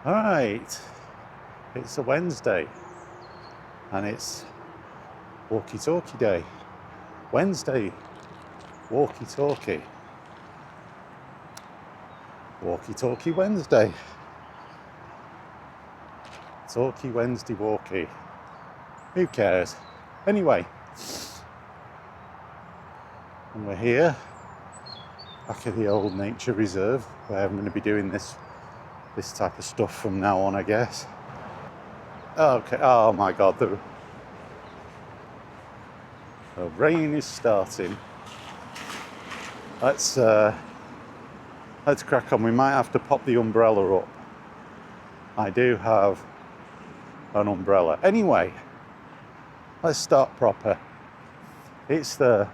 Alright, it's a Wednesday and it's Walkie Talkie Day. Wednesday, Walkie Talkie. Walkie Talkie Wednesday. Talkie Wednesday Walkie. Who cares? Anyway, and we're here, back at the old nature reserve, where I'm going to be doing this type of stuff from now on, I guess. Okay, oh my god, the rain is starting. Let's crack on. We might have to pop the umbrella up. I do have an umbrella. Anyway, let's start proper. It's the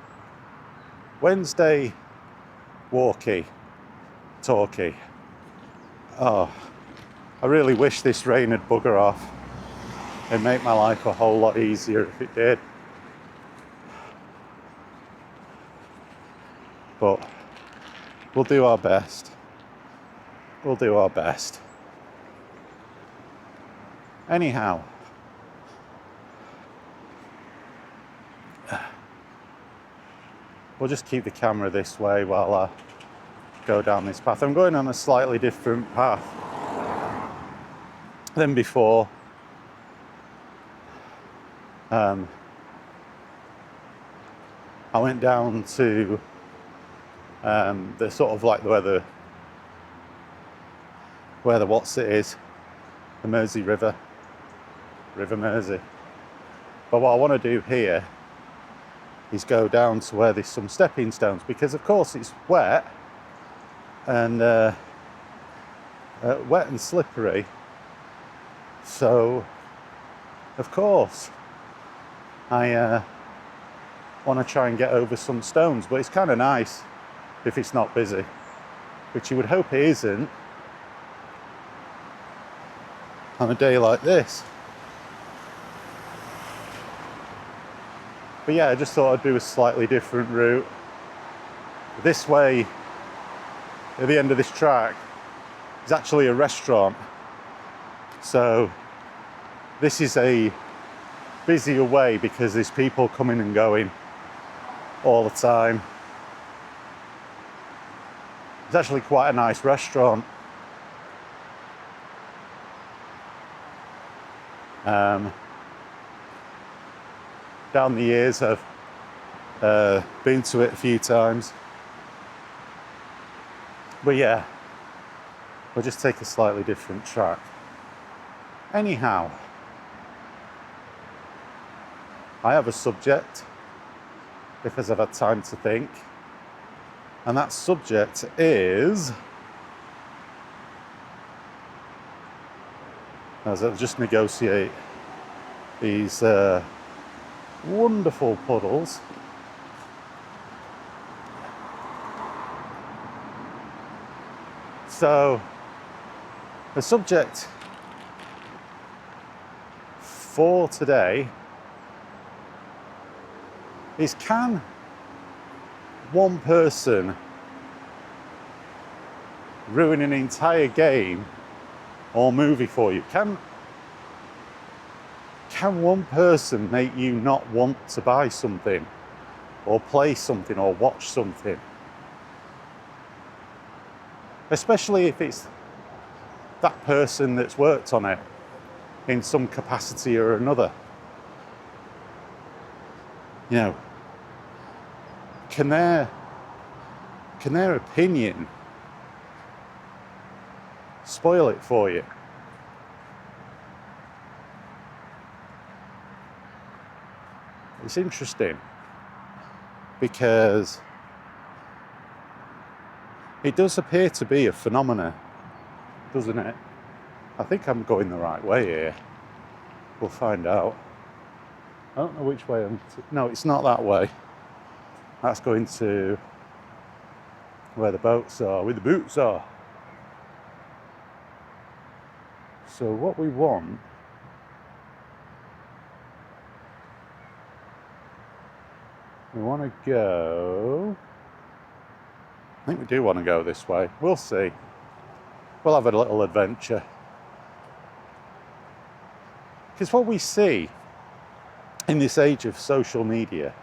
Wednesday Walkie Talkie. Oh, I really wish this rain had bugger off. It'd make my life a whole lot easier if it did. But we'll do our best. We'll do our best. Anyhow, we'll just keep the camera this way while I go down this path. I'm going on a slightly different path than before. I went down to the sort of like where the the Mersey River Mersey. But what I want to do here is go down to where there's some stepping stones, because of course it's wet and slippery. So of course I want to try and get over some stones, but it's kind of nice if it's not busy, which you would hope it isn't on a day like this. But yeah, I just thought I'd do a slightly different route. This way, at the end of this track, is actually a restaurant. So this is a busier way because there's people coming and going all the time. It's actually quite a nice restaurant. Down the years, I've been to it a few times. But yeah, we'll just take a slightly different track. Anyhow, I have a subject because I've had time to think. And that subject is, as I just negotiate these wonderful puddles. So, the subject for today is, can one person ruin an entire game or movie for you? Can one person make you not want to buy something or play something or watch something? Especially if it's that person that's worked on it in some capacity or another. You know, can their opinion spoil it for you? It's interesting because it does appear to be a phenomenon, doesn't it? I think I'm going the right way here. We'll find out. I don't know which way no, it's not that way. That's going to where the boats are, where the boots are. So what we want to go, I think we do want to go this way. We'll see. We'll have a little adventure. Because what we see in this age of social media,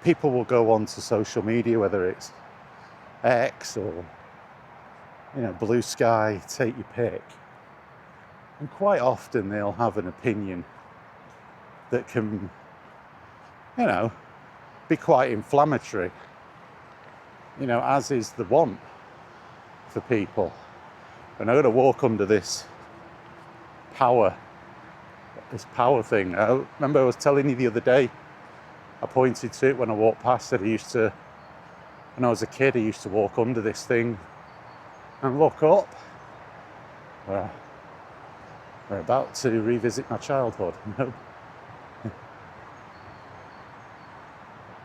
people will go onto social media, whether it's X or Blue Sky, take your pick, and quite often they'll have an opinion that can, be quite inflammatory, as is the want for people. And I'm going to walk under this power thing. I remember I was telling you the other day, I pointed to it when I walked past it. When I was a kid, I used to walk under this thing and look up. We're about to revisit my childhood,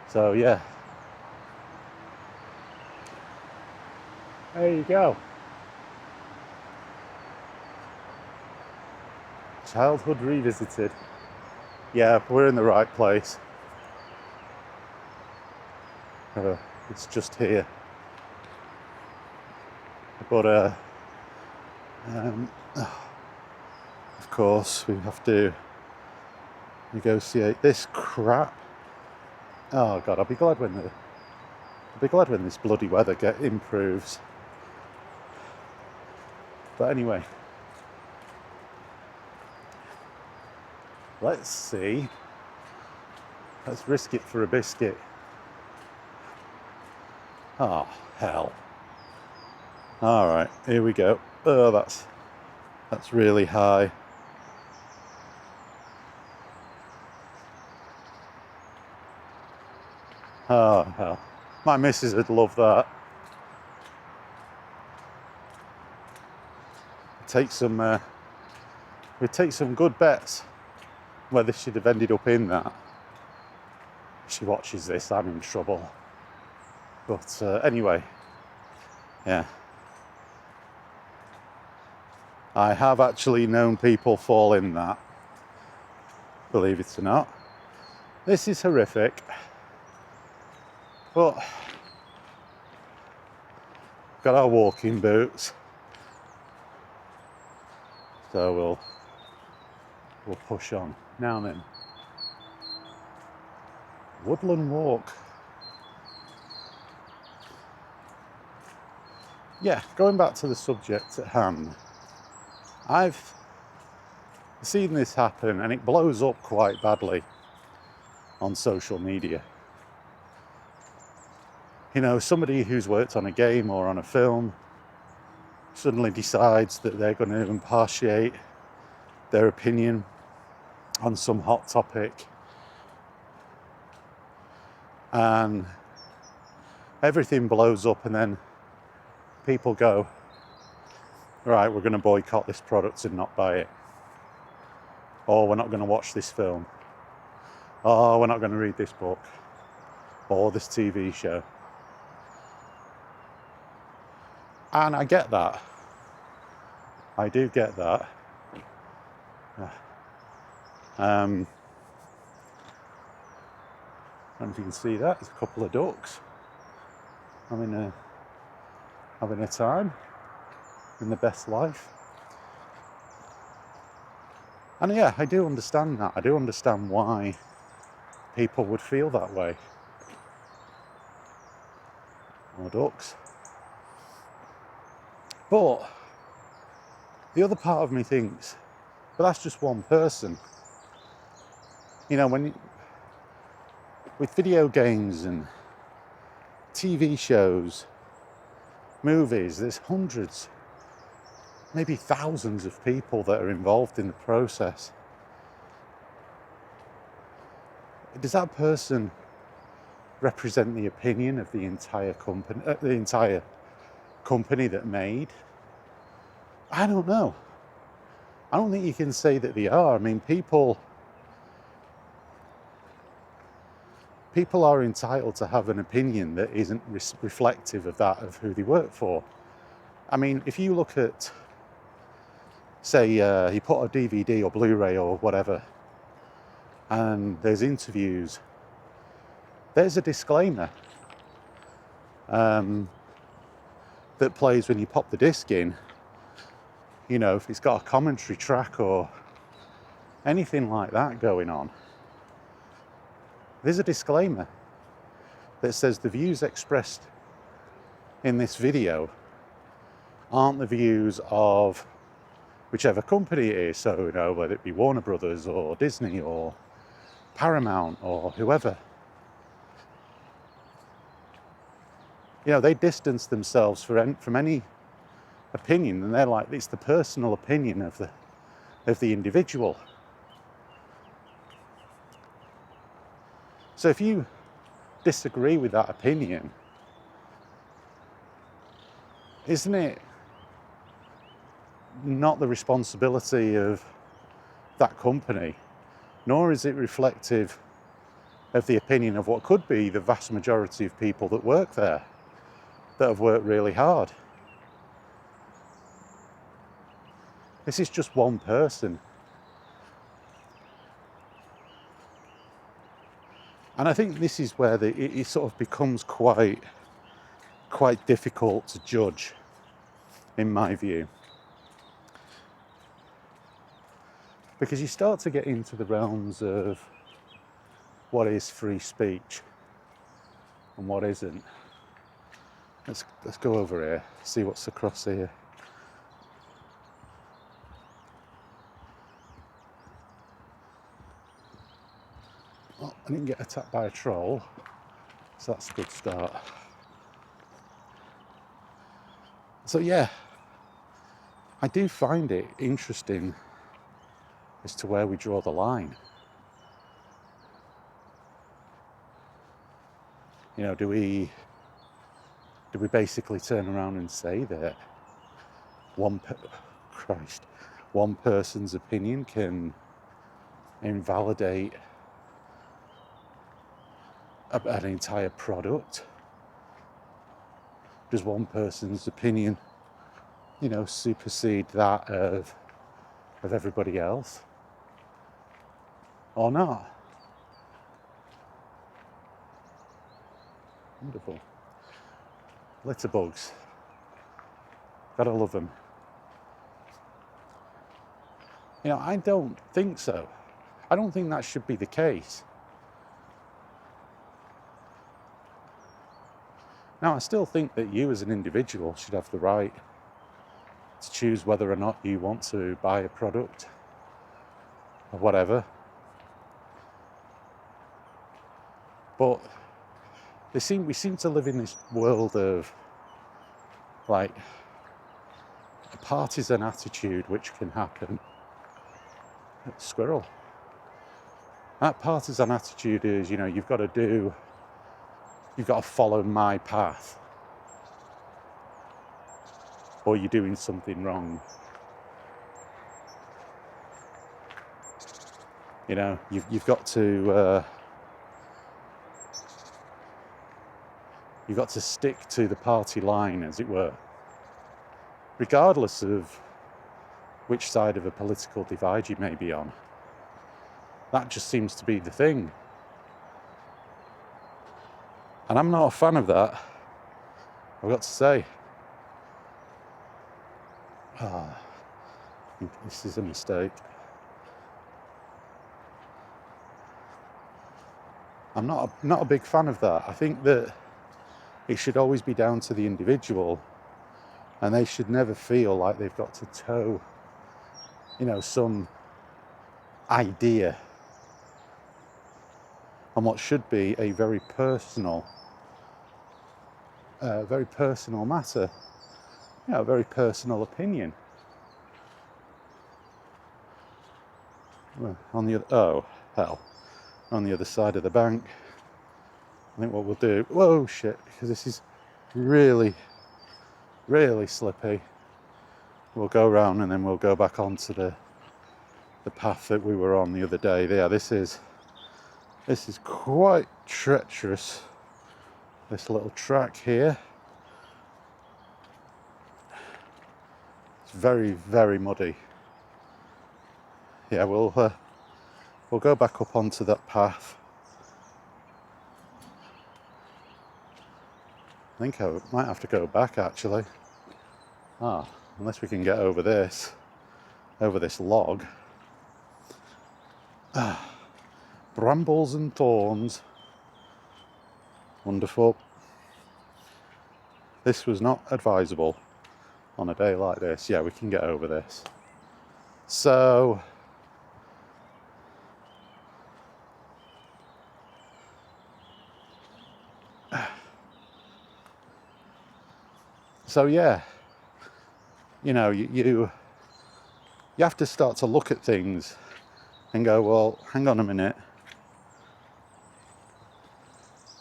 So yeah, there you go. Childhood revisited. Yeah, we're in the right place. It's just here. But of course we have to negotiate this crap. Oh God, I'll be glad when this bloody weather improves. But anyway, let's see. Let's risk it for a biscuit. Oh, hell. All right, here we go. Oh, that's really high. Oh, hell. My missus would love that. We'd take some good bets whether she'd have ended up in that. If she watches this, I'm in trouble. But anyway, yeah. I have actually known people fall in that, believe it or not. This is horrific. But got our walking boots, so we'll push on. Now then, woodland walk. Yeah, going back to the subject at hand, I've seen this happen, and it blows up quite badly on social media. Somebody who's worked on a game or on a film suddenly decides that they're going to impartiate their opinion on some hot topic, and everything blows up, and then people go, right, we're going to boycott this product and not buy it, or we're not going to watch this film, or we're not going to read this book or this TV show. And I get that. I do get that. I don't know if you can see that. There's a couple of ducks having a time in the best life. And yeah, I do understand that. I do understand why people would feel that way. More ducks. But the other part of me thinks, but that's just one person. With video games and TV shows, movies, there's hundreds, maybe thousands of people that are involved in the process. Does that person represent the opinion of the entire company that made? I don't know. I don't think you can say that they are. I mean, people are entitled to have an opinion that isn't reflective of that of who they work for. I mean, if you look at, say, you put a DVD or Blu-ray or whatever, and there's interviews, there's a disclaimer that plays when you pop the disc in. If it's got a commentary track or anything like that going on, there's a disclaimer that says the views expressed in this video aren't the views of whichever company it is. So, whether it be Warner Brothers or Disney or Paramount or whoever. They distance themselves from any opinion, and they're like, it's the personal opinion of the individual. So if you disagree with that opinion, isn't it not the responsibility of that company, nor is it reflective of the opinion of what could be the vast majority of people that work there, that have worked really hard? This is just one person. And I think this is where it sort of becomes quite difficult to judge, in my view. Because you start to get into the realms of what is free speech and what isn't. Let's go over here, see what's across here. Well, I didn't get attacked by a troll, so that's a good start. So yeah, I do find it interesting as to where we draw the line. Do we basically turn around and say that one person's opinion can invalidate an entire product? Does one person's opinion, supersede that of everybody else, or not? Wonderful. Litter bugs. Gotta love them. I don't think so. I don't think that should be the case. Now, I still think that you as an individual should have the right to choose whether or not you want to buy a product or whatever. But we seem to live in this world of like a partisan attitude which can happen. Squirrel. That partisan attitude is, you've got to follow my path, or you're doing something wrong. You've got to stick to the party line, as it were, regardless of which side of a political divide you may be on. That just seems to be the thing. And I'm not a fan of that, I've got to say. I think this is a mistake. I'm not a big fan of that. I think that it should always be down to the individual, and they should never feel like they've got to toe, some idea on what should be a very personal matter, a very personal opinion. On the other side of the bank, I think what we'll do, whoa shit, because this is really, really slippy, we'll go around and then we'll go back onto the path that we were on the other day. Yeah, this is quite treacherous, this little track here. It's very, very muddy. Yeah, we'll go back up onto that path. I think I might have to go back actually. Unless we can get over this log. Brambles and thorns. Wonderful. This was not advisable on a day like this. Yeah, we can get over this. So yeah, you know, you have to start to look at things and go, well, hang on a minute.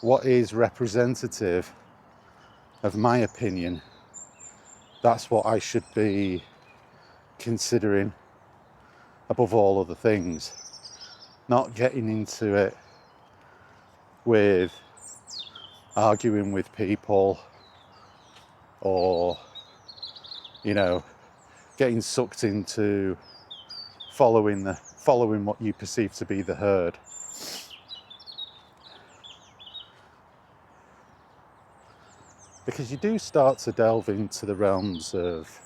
What is representative of my opinion? That's what I should be considering above all other things. Not getting into it with arguing with people or, you know, getting sucked into following what you perceive to be the herd. Because you do start to delve into the realms of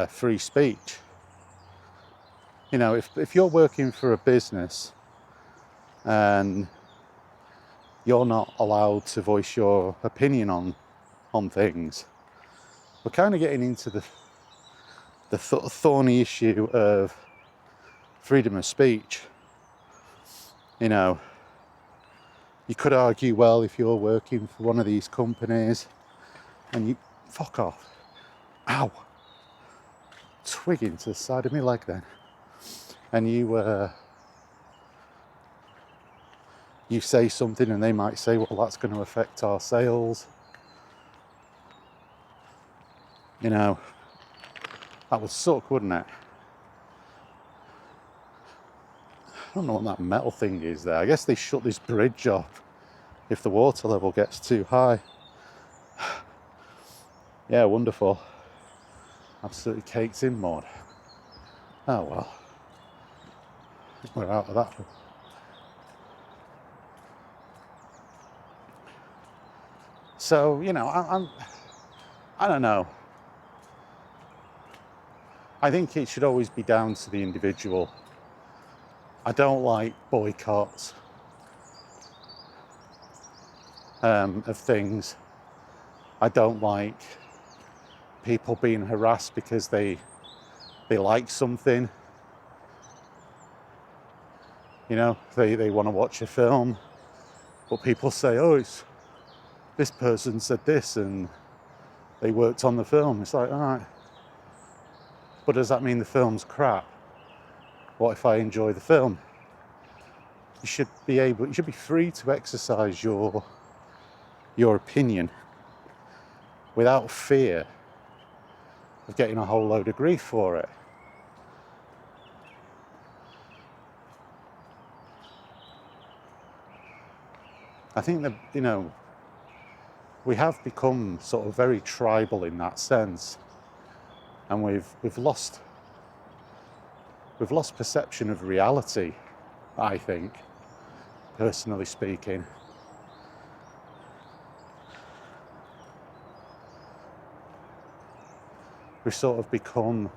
free speech. You know, if you're working for a business and you're not allowed to voice your opinion on things, we're kind of getting into the thorny issue of freedom of speech. You know, you could argue, well, if you're working for one of these companies and you fuck off, ow, twig into the side of me leg then, and you say something and they might say, well, that's going to affect our sales. You know, that would suck, wouldn't it? I don't know what that metal thing is there. I guess they shut this bridge off if the water level gets too high. Yeah, wonderful. Absolutely caked in mud. Oh well. We're out of that. So, you know, I don't know. I think it should always be down to the individual. I don't like boycotts of things. I don't like people being harassed because they like something. You know, they want to watch a film, but people say, oh, it's this person said this and they worked on the film. It's like, all right, but does that mean the film's crap? What if I enjoy the film? You should be free to exercise your opinion without fear of getting a whole load of grief for it. I think that, you know, we have become sort of very tribal in that sense, and we've lost perception of reality, I think, personally speaking. We've sort of become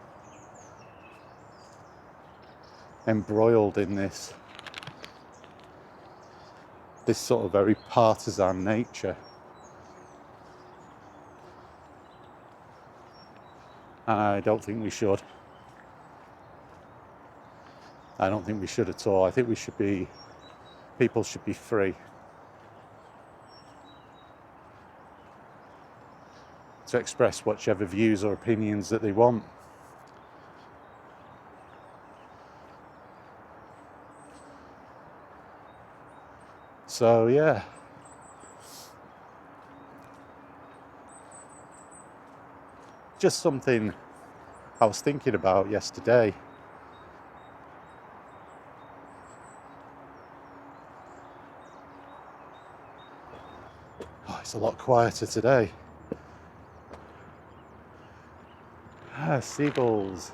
embroiled in this sort of very partisan nature. I don't think we should. I don't think we should at all. I think people should be free to express whichever views or opinions that they want. So yeah, just something I was thinking about yesterday. Oh, it's a lot quieter today. Seagulls.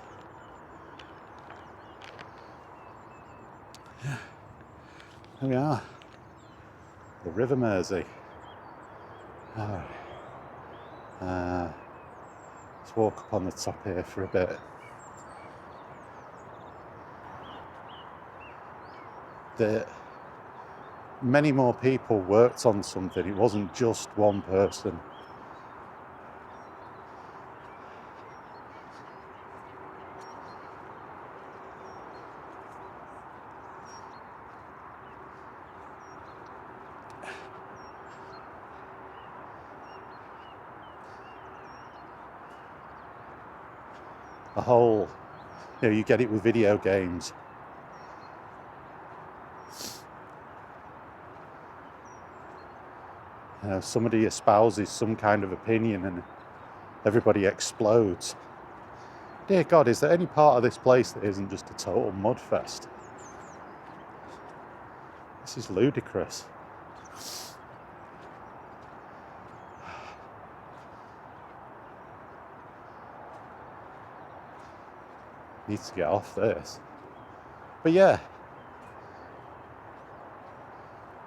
Here we are. The River Mersey. Let's walk up on the top here for a bit. that many more people worked on something. It wasn't just one person. A whole, you get it with video games. Somebody espouses some kind of opinion and everybody explodes. Dear God, is there any part of this place that isn't just a total mudfest? This is ludicrous. Need to get off this. But yeah,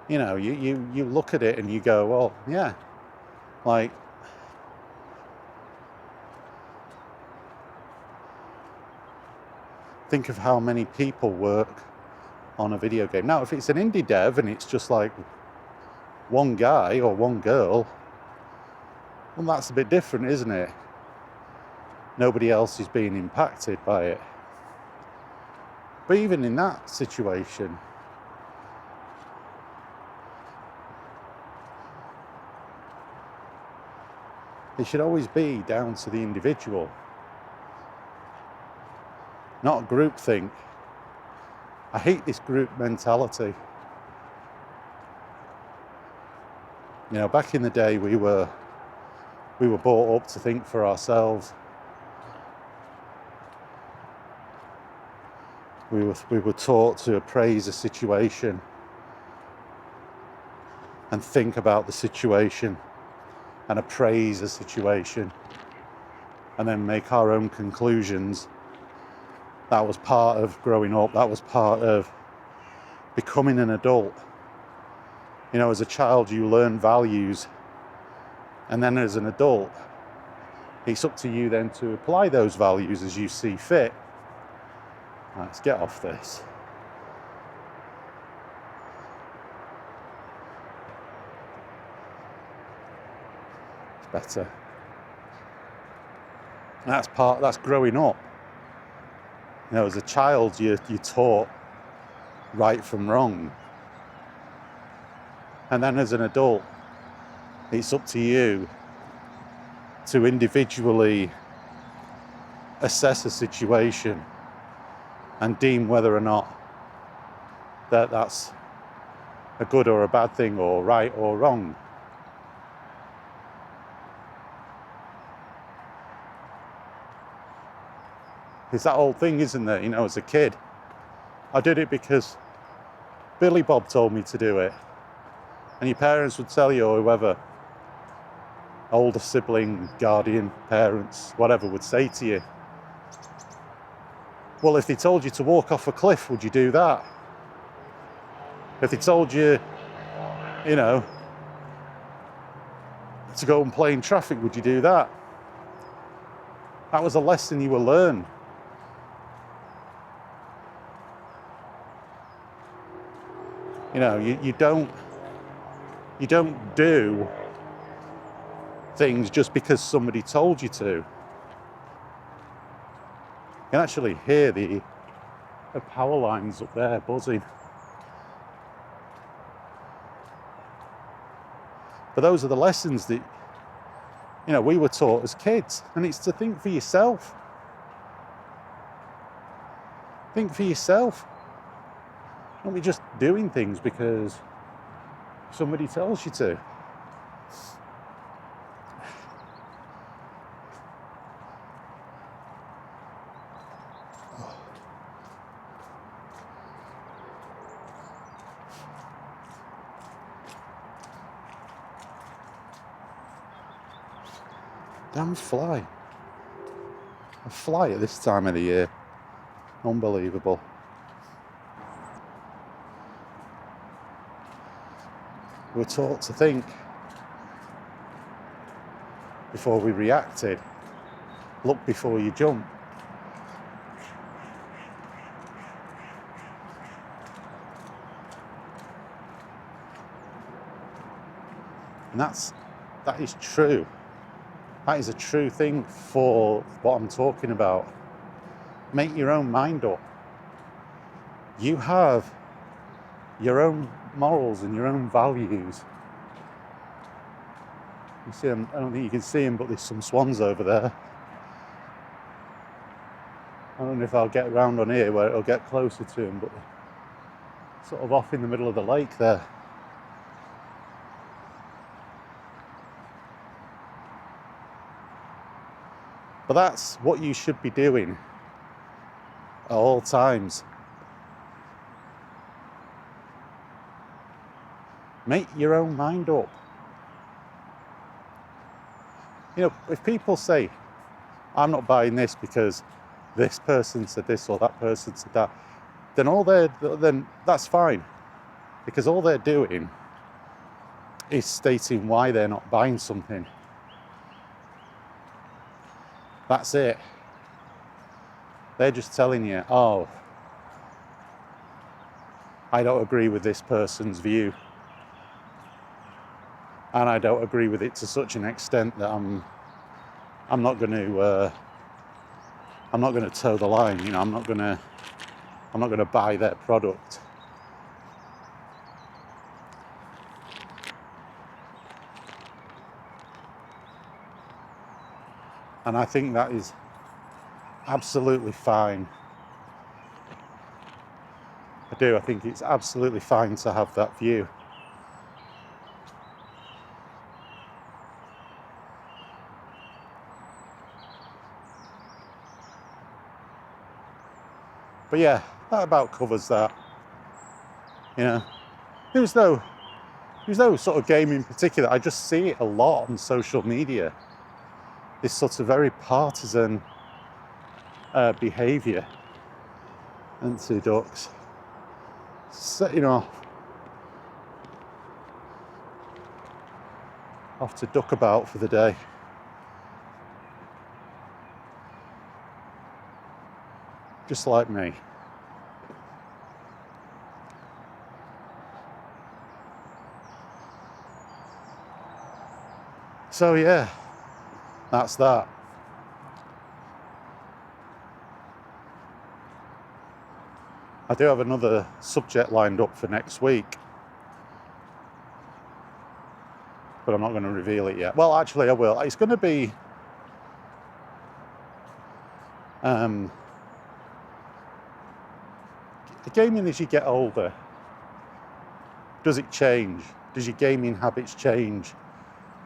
you look at it and you go, well, yeah, like, think of how many people work on a video game. Now, if it's an indie dev and it's just like one guy or one girl, well, that's a bit different, isn't it? Nobody else is being impacted by it. But even in that situation, it should always be down to the individual, not a group thing. I hate this group mentality. Back in the day, we were brought up to think for ourselves. We were taught to appraise a situation and think about the situation and appraise a situation and then make our own conclusions. That was part of growing up. That was part of becoming an adult. As a child, you learn values, and then as an adult, it's up to you then to apply those values as you see fit. Let's get off this. It's better. That's growing up. As a child, you're taught right from wrong. And then as an adult, it's up to you to individually assess a situation and deem whether or not that's a good or a bad thing, or right or wrong. It's that old thing, isn't there? As a kid, I did it because Billy Bob told me to do it. And your parents would tell you, or whoever, older sibling, guardian, parents, whatever, would say to you, well, if they told you to walk off a cliff, would you do that? If they told you, to go and play in traffic, would you do that? That was a lesson you will learn. You don't do things just because somebody told you to. You can actually hear the power lines up there buzzing. But those are the lessons that, we were taught as kids. And it's to think for yourself. Think for yourself. Don't be just doing things because somebody tells you to. Damn fly. A fly at this time of the year. Unbelievable. We're taught to think before we reacted. Look before you jump. And that is true. That is a true thing for what I'm talking about. Make your own mind up. You have your own morals and your own values. You see them, I don't think you can see them, but there's some swans over there. I don't know if I'll get around on here where it'll get closer to them, but they're sort of off in the middle of the lake there. But that's what you should be doing at all times. Make your own mind up. You know, if people say, I'm not buying this because this person said this or that person said that, then that's fine. Because all they're doing is stating why they're not buying something. That's it. They're just telling you, oh, I don't agree with this person's view. And I don't agree with it to such an extent that I'm not going to toe the line. You know, I'm not going to buy their product. And I think that is absolutely fine. I do. I think it's absolutely fine to have that view. But yeah, that about covers that. You know, there's no sort of game in particular. I just see it a lot on social media. This sort of very partisan behaviour. And two ducks setting off to duck about for the day. Just like me. So yeah, that's that. I do have another subject lined up for next week, but I'm not going to reveal it yet. Well, actually I will. It's going to be the gaming as you get older. Does it change? Does your gaming habits change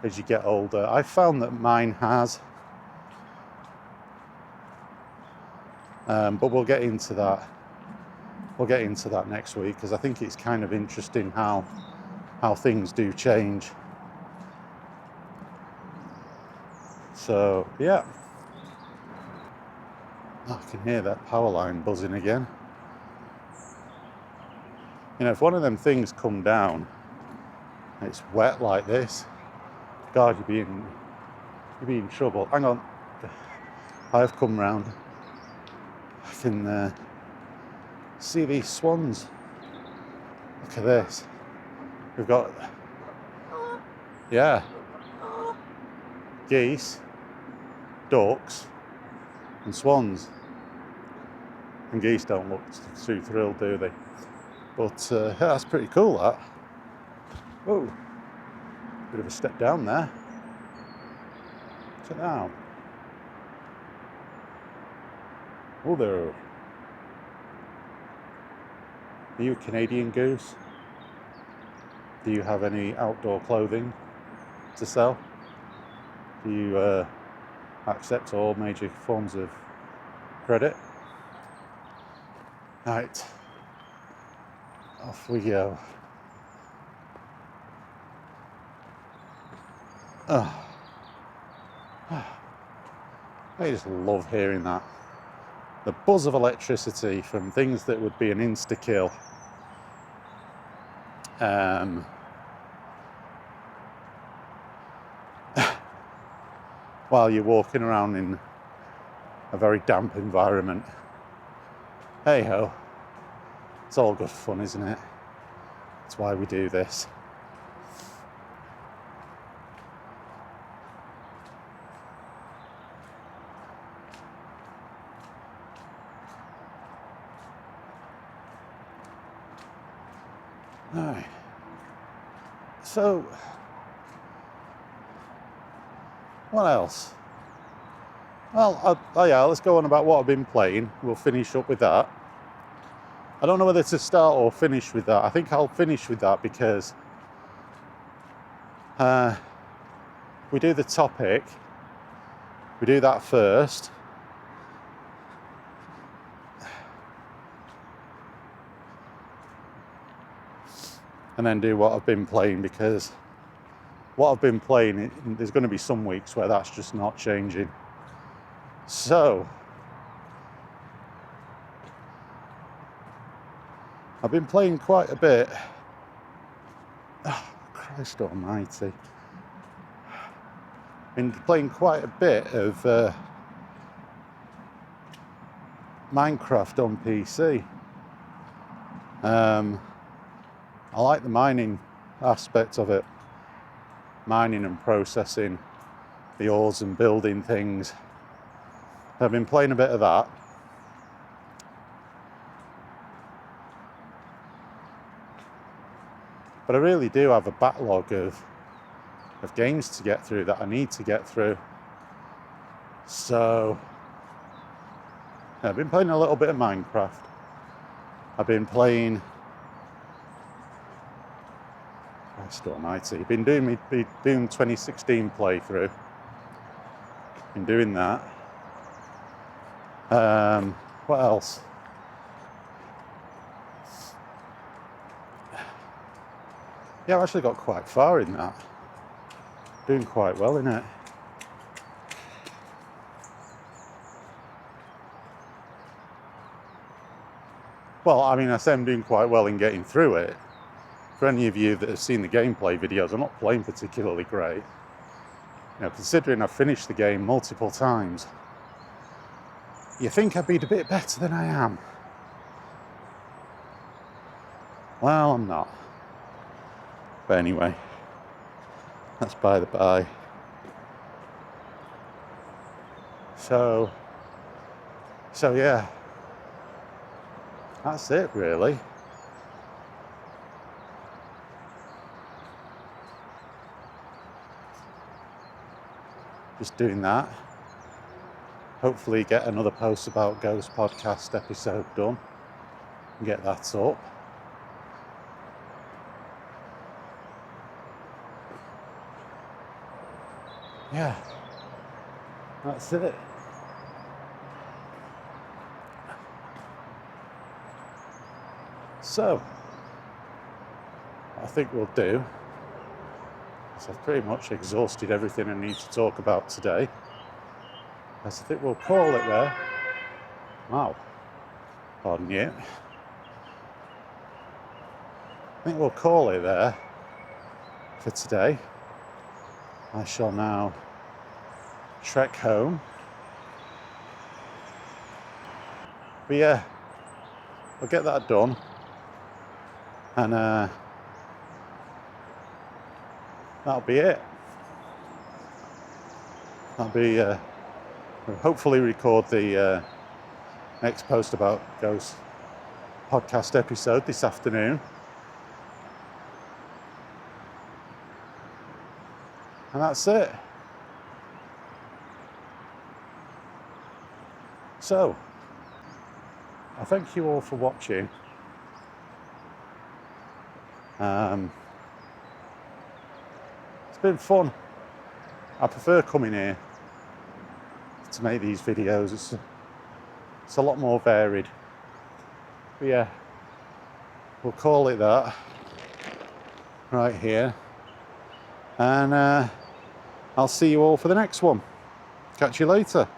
as you get older? I've found that mine has. But we'll get into that. We'll get into that next week because I think it's kind of interesting how things do change. So yeah, I can hear that power line buzzing again. You know, if one of them things come down, and it's wet like this, God, you'd be in trouble. Hang on, I've come round. I can see these swans. Look at this. We've got, yeah, geese, ducks, and swans. And geese don't look too thrilled, do they? But yeah, that's pretty cool, that. Whoa, bit of a step down there. Check that out. Oh, there. Are you a Canadian goose? Do you have any outdoor clothing to sell? Do you accept all major forms of credit? Right, off we go. Oh. I just love hearing that. The buzz of electricity from things that would be an insta-kill. While you're walking around in a very damp environment. Hey ho, it's all good fun, isn't it? That's why we do this. Alright. So, what else? Well, yeah, let's go on about what I've been playing. We'll finish up with that. I don't know whether to start or finish with that. I think I'll finish with that because we do the topic. We do that first. And then do what I've been playing, because what I've been playing, there's going to be some weeks where that's just not changing. So, I've been playing quite a bit. Oh, Christ almighty. Been playing quite a bit of Minecraft on PC. I like the mining aspect of it. Mining and processing the ores and building things. I've been playing a bit of that. But I really do have a backlog of games to get through that I need to get through. So, I've been playing a little bit of Minecraft. I've been playing... Christ almighty. Been doing 2016 playthrough. Been doing that. What else? Yeah, I've actually got quite far in that. Doing quite well in it. Well, I mean, I say I'm doing quite well in getting through it. For any of you that have seen the gameplay videos, I'm not playing particularly great. You know, considering I've finished the game multiple times, you think I'd be a bit better than I am. Well, I'm not. But anyway, that's by the by. So yeah, that's it really. Just doing that. Hopefully get another post about Ghost podcast episode done and get that up. Yeah, that's it. So, I think we'll do. So I've pretty much exhausted everything I need to talk about today. I think we'll call it there. Wow. Pardon you. I think we'll call it there for today. I shall now trek home. But yeah, I'll get that done. And that'll be it. That'll be, we'll hopefully record the next post about Ghost podcast episode this afternoon. And that's it. So, I thank you all for watching. It's been fun. I prefer coming here to make these videos. It's a lot more varied. But yeah, we'll call it that right here. And I'll see you all for the next one. Catch you later.